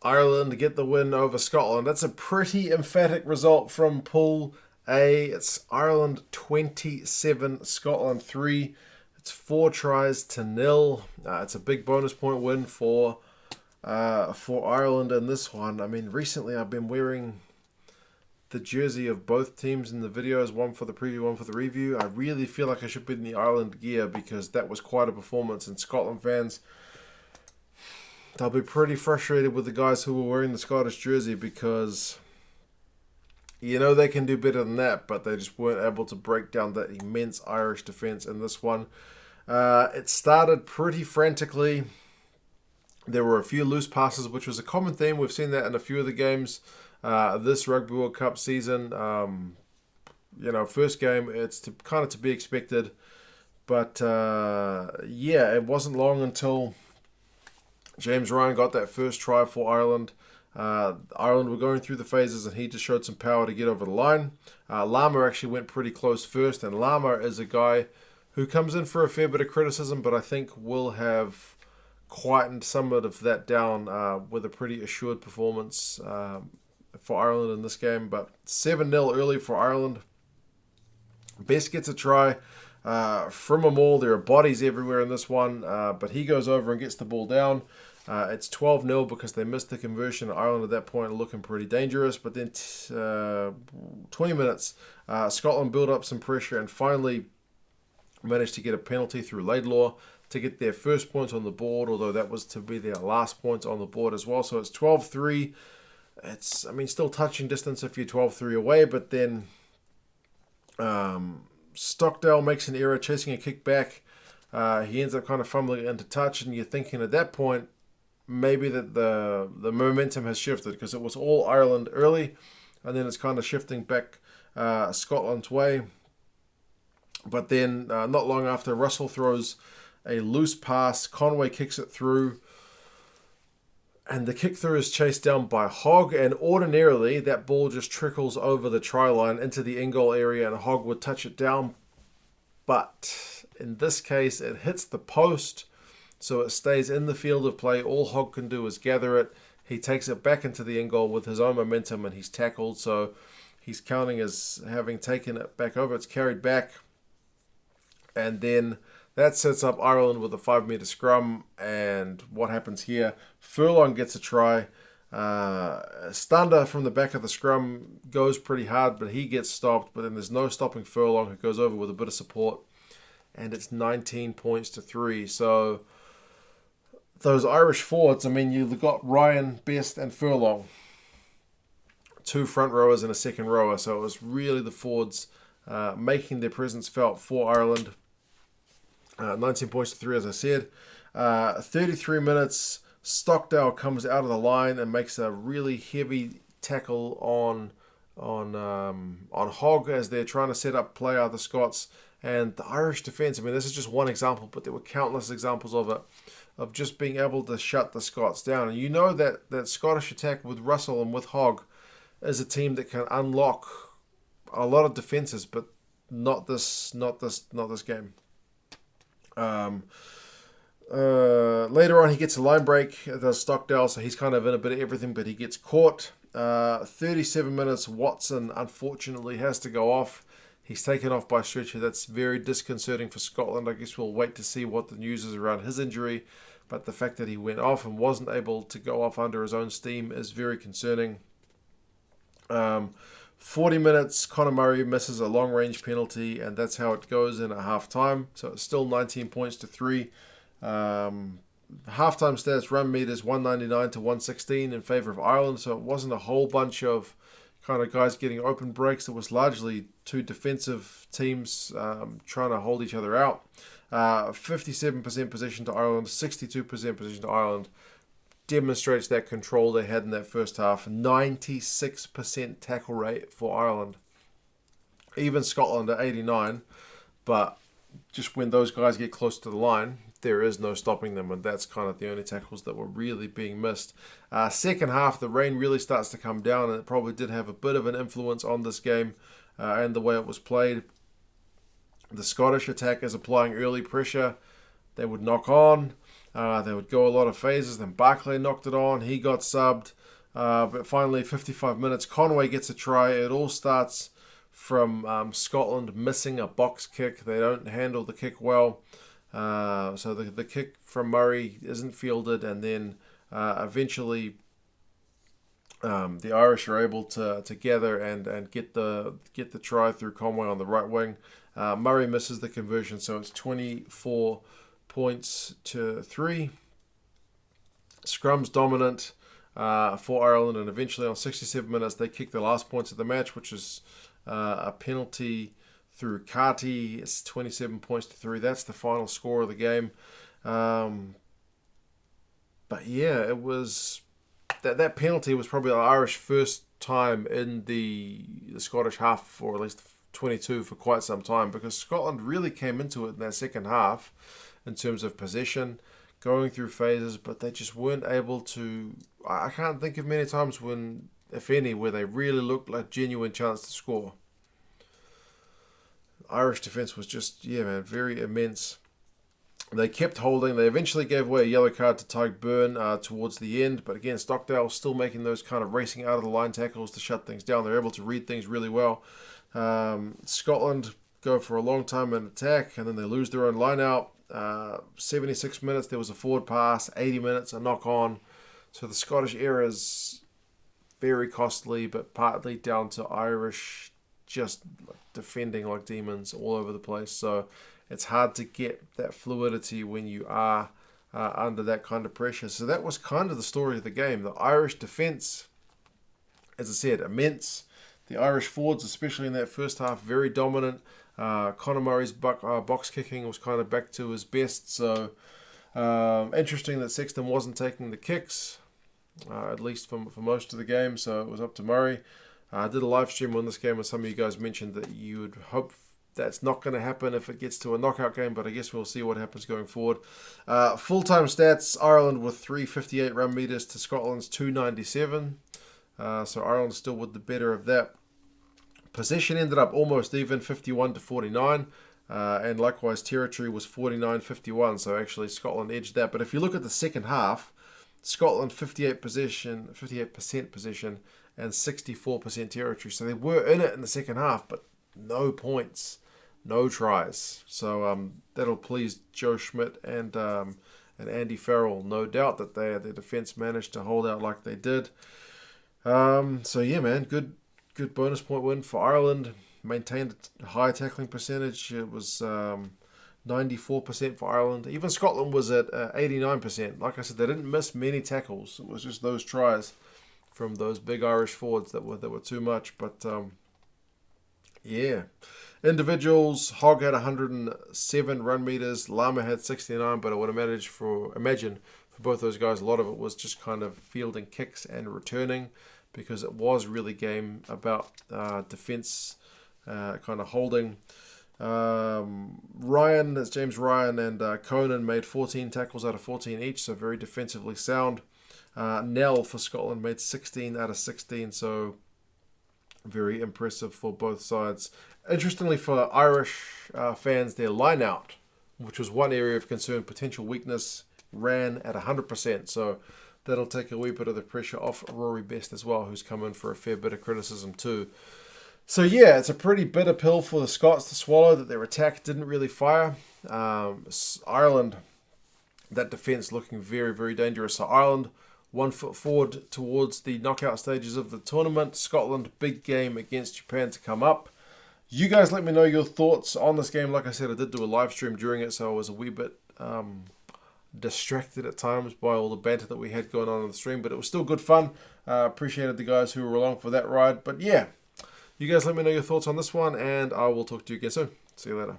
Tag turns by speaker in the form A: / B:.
A: Ireland get the win over Scotland. That's a pretty emphatic result from Pool A. It's Ireland 27, Scotland 3. It's 4 tries to 0. It's a big bonus point win for Ireland in this one. I mean, recently I've been wearing the jersey of both teams in the videos, one for the preview, one for the review. I really feel like I should be in the Ireland gear because that was quite a performance, and Scotland fans, they'll be pretty frustrated with the guys who were wearing the Scottish jersey because they can do better than that, but they just weren't able to break down that immense Irish defence in this one. It started pretty frantically. There were a few loose passes, which was a common theme. We've seen that in a few of the games this Rugby World Cup season. First game, it's kind of to be expected. But, it wasn't long until James Ryan got that first try for Ireland. Ireland were going through the phases, and he just showed some power to get over the line. Lama actually went pretty close first, and Lama is a guy who comes in for a fair bit of criticism, but I think will have quietened somewhat of that down with a pretty assured performance for Ireland in this game. But 7-0 early for Ireland. Best gets a try from a maul. There are bodies everywhere in this one, but he goes over and gets the ball down. It's 12-0 because they missed the conversion. Ireland at that point are looking pretty dangerous. But then 20 minutes, Scotland build up some pressure and finally managed to get a penalty through Laidlaw to get their first point on the board, although that was to be their last point on the board as well. So it's 12-3. It's, still touching distance if you're 12-3 away, but then Stockdale makes an error chasing a kick back. He ends up kind of fumbling into touch, and you're thinking at that point maybe that the momentum has shifted because it was all Ireland early, and then it's kind of shifting back Scotland's way. But then not long after, Russell throws a loose pass. Conway kicks it through, and the kick through is chased down by Hogg, and ordinarily that ball just trickles over the try line into the in-goal area and Hogg would touch it down. But in this case, it hits the post, so it stays in the field of play. All Hogg can do is gather it. He takes it back into the in-goal with his own momentum, and he's tackled, so he's counting as having taken it back over. It's carried back, and then that sets up Ireland with a 5-metre scrum. And what happens here? Furlong gets a try. Stander from the back of the scrum goes pretty hard, but he gets stopped. But then there's no stopping Furlong, who goes over with a bit of support. And it's 19 points to 3. So those Irish forwards, you've got Ryan, Best, and Furlong. 2 front rowers and a second rower. So it was really the forwards making their presence felt for Ireland. 19 points to 3, as I said. 33 minutes, Stockdale comes out of the line and makes a really heavy tackle on Hogg as they're trying to set up play out the Scots. And the Irish defence, this is just one example, but there were countless examples of it, of just being able to shut the Scots down. And you know that Scottish attack with Russell and with Hogg is a team that can unlock a lot of defences, but not this game. Later on, he gets a line break. Does Stockdale, so he's kind of in a bit of everything, but he gets caught. 37 minutes, Watson unfortunately has to go off. He's taken off by stretcher. That's very disconcerting for Scotland. I guess we'll wait to see what the news is around his injury, but the fact that he went off and wasn't able to go off under his own steam is very concerning. 40 minutes, Conor Murray misses a long-range penalty, and that's how it goes in at half-time. So it's still 19 points to 3. Half-time stats, run meters 199 to 116 in favour of Ireland, so it wasn't a whole bunch of kind of guys getting open breaks. It was largely 2 defensive teams trying to hold each other out. 57% possession to Ireland, 62% possession to Ireland. Demonstrates that control they had in that first half. 96% tackle rate for Ireland. Even Scotland at 89, but just when those guys get close to the line, there is no stopping them, and that's kind of the only tackles that were really being missed. Second half, the rain really starts to come down, and it probably did have a bit of an influence on this game and the way it was played. The Scottish attack is applying early pressure. They would knock on. They would go a lot of phases. Then Barclay knocked it on. He got subbed. But finally, 55 minutes, Conway gets a try. It all starts from Scotland missing a box kick. They don't handle the kick well. So the kick from Murray isn't fielded, and then eventually the Irish are able to gather and get the try through Conway on the right wing. Murray misses the conversion, so it's 24 points to 3. Scrum's dominant for Ireland, and eventually on 67 minutes they kick the last points of the match, which is a penalty through Carty. It's 27 points to 3. That's the final score of the game. But yeah, it was that penalty was probably the Irish first time in the Scottish half, for at least 22 for quite some time, because Scotland really came into it in that second half in terms of possession, going through phases, but they just weren't able to. I can't think of many times when, if any, where they really looked like genuine chance to score. Irish defence was just, very immense. They kept holding. They eventually gave away a yellow card to Tyke Byrne towards the end, but again, Stockdale still making those kind of racing out of the line tackles to shut things down. They're able to read things really well. Scotland go for a long time in attack, and then they lose their own line out. 76 minutes, there was a forward pass. 80 minutes, a knock on. So the Scottish error is very costly, but partly down to Irish just defending like demons all over the place. So it's hard to get that fluidity when you are under that kind of pressure. So that was kind of the story of the game. The Irish defence, as I said, immense. The Irish forwards, especially in that first half, very dominant. Conor Murray's box kicking was kind of back to his best. So interesting that Sexton wasn't taking the kicks, at least for most of the game. So it was up to Murray. I did a live stream on this game, and some of you guys mentioned that you would hope that's not going to happen if it gets to a knockout game, but I guess we'll see what happens going forward. Full-time stats, Ireland with 358 run meters to Scotland's 297. So Ireland still with the better of that. Possession ended up almost even, 51 to 49. And likewise, territory was 49-51. So actually, Scotland edged that. But if you look at the second half, Scotland 58% possession, and 64% territory. So they were in it in the second half, but no points, no tries. So that'll please Joe Schmidt and Andy Farrell. No doubt that their defence managed to hold out like they did. So yeah, man, good bonus point win for Ireland. Maintained a high tackling percentage. It was 94% for Ireland. Even Scotland was at 89%. Like I said, they didn't miss many tackles. It was just those tries from those big Irish forwards that were too much. But yeah, individuals, Hogg had 107 run meters, Lama had 69, but I would imagine for both those guys, a lot of it was just kind of fielding kicks and returning, because it was really game about defense, kind of holding. James Ryan and Conan made 14 tackles out of 14 each, so very defensively sound. Nell for Scotland made 16 out of 16, so very impressive for both sides. Interestingly, for Irish fans, their line out, which was one area of concern, potential weakness, ran at 100%. So that'll take a wee bit of the pressure off Rory Best as well, who's come in for a fair bit of criticism too. So yeah, it's a pretty bitter pill for the Scots to swallow that their attack didn't really fire. Ireland, that defence looking very, very dangerous. So Ireland, 1 foot forward towards the knockout stages of the tournament. Scotland, big game against Japan to come up. You guys let me know your thoughts on this game. Like I said, I did do a live stream during it, so I was a wee bit distracted at times by all the banter that we had going on the stream, but it was still good fun. Appreciated the guys who were along for that ride. But yeah, you guys let me know your thoughts on this one, and I will talk to you again soon. See you later.